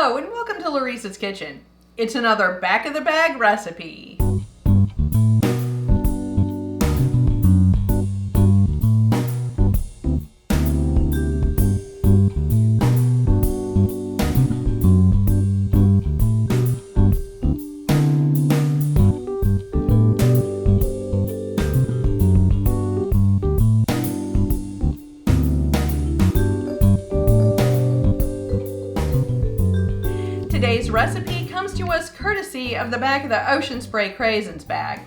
Hello and welcome to Lauriceskitchen Kitchen. It's another back of the bag recipe. Today's recipe comes to us courtesy of the back of the Ocean Spray Craisins bag.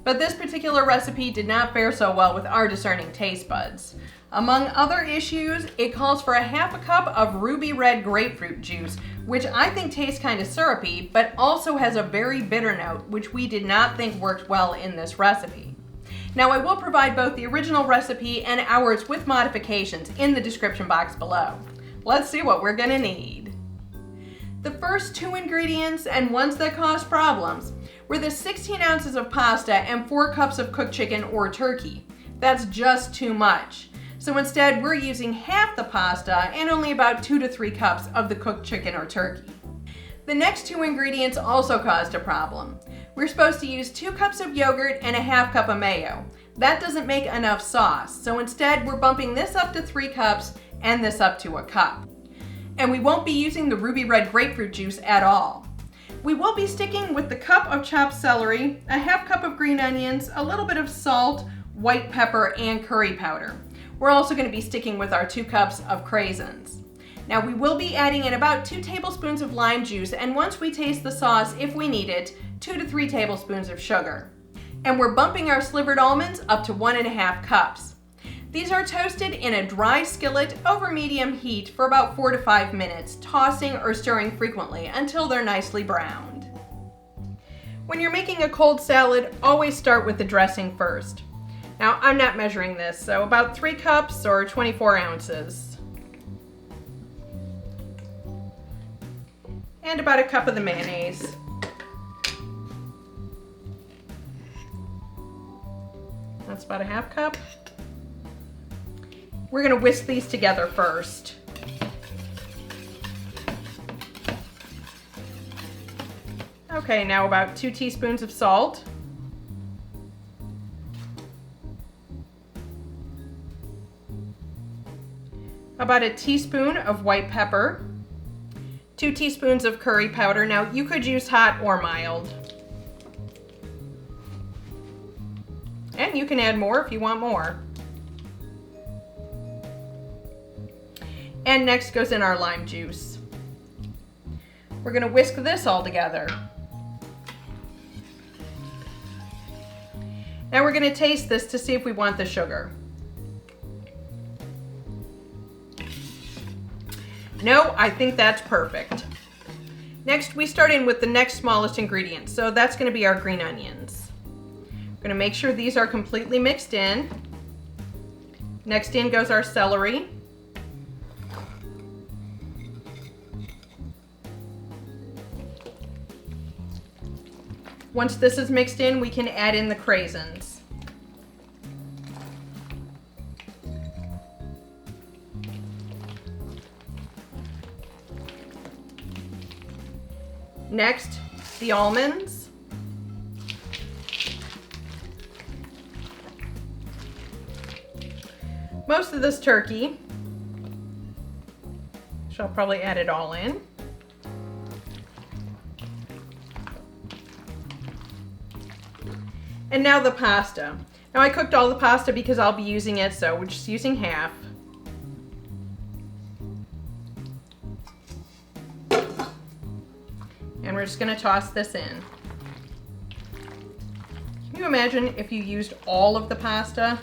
But this particular recipe did not fare so well with our discerning taste buds. Among other issues, it calls for a half a cup of Ruby Red Grapefruit Juice, which I think tastes kind of syrupy, but also has a very bitter note, which we did not think worked well in this recipe. Now I will provide both the original recipe and ours with modifications in the description box below. Let's see what we're gonna need. The first two ingredients, and ones that cause problems, were the 16 ounces of pasta and 4 cups of cooked chicken or turkey. That's just too much. So instead, we're using half the pasta and only about 2 to 3 cups of the cooked chicken or turkey. The next two ingredients also caused a problem. We're supposed to use 2 cups of yogurt and a half cup of mayo. That doesn't make enough sauce, so instead we're bumping this up to 3 cups and this up to a cup. And we won't be using the Ruby Red Grapefruit Juice at all. We will be sticking with the cup of chopped celery, a half cup of green onions, a little bit of salt, white pepper, and curry powder. We're also going to be sticking with our 2 cups of craisins. Now we will be adding in about 2 tablespoons of lime juice, and once we taste the sauce, if we need it, 2 to 3 tablespoons of sugar. And we're bumping our slivered almonds up to 1.5 cups. These are toasted in a dry skillet over medium heat for about 4 to 5 minutes, tossing or stirring frequently until they're nicely browned. When you're making a cold salad, always start with the dressing first. Now, I'm not measuring this, so about 3 cups or 24 ounces. And about a cup of the mayonnaise. That's about a half cup. We're going to whisk these together first. Okay, now about 2 teaspoons of salt. About a teaspoon of white pepper. 2 teaspoons of curry powder. Now you could use hot or mild. And you can add more if you want more. And next goes in our lime juice. We're going to whisk this all together. Now we're going to taste this to see if we want the sugar. No, I think that's perfect. Next, we start in with the next smallest ingredient, so that's going to be our green onions. We're going to make sure these are completely mixed in. Next in goes our celery. Once this is mixed in, we can add in the craisins. Next, the almonds. Most of this turkey. So I'll probably add it all in. And now the pasta. Now I cooked all the pasta because I'll be using it, so we're just using half. And we're just gonna toss this in. Can you imagine if you used all of the pasta?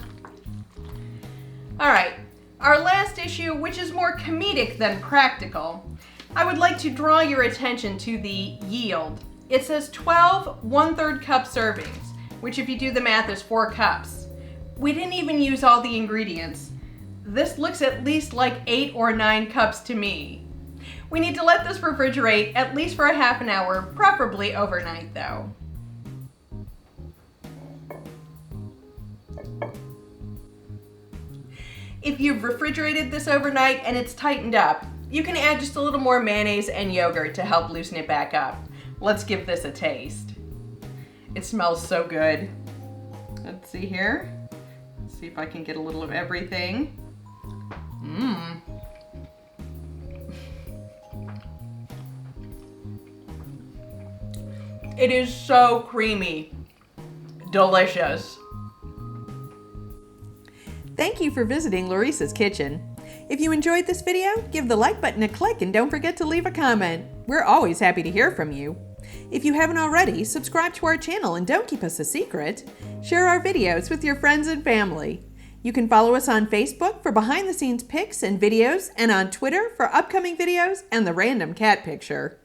All right, our last issue, which is more comedic than practical, I would like to draw your attention to the yield. It says 12 1/3 cup servings, which if you do the math is 4 cups. We didn't even use all the ingredients. This looks at least like 8 or 9 cups to me. We need to let this refrigerate at least for a half an hour, preferably overnight though. If you've refrigerated this overnight and it's tightened up, You can add just a little more mayonnaise and yogurt to help loosen it back up. Let's give this a taste. It smells so good. Let's see here. Let's see if I can get a little of everything. Mmm. It is so creamy. Delicious. Thank you for visiting Laurice's Kitchen. If you enjoyed this video, give the like button a click and don't forget to leave a comment. We're always happy to hear from you. If you haven't already, subscribe to our channel and don't keep us a secret. Share our videos with your friends and family. You can follow us on Facebook for behind-the-scenes pics and videos, and on Twitter for upcoming videos and the random cat picture.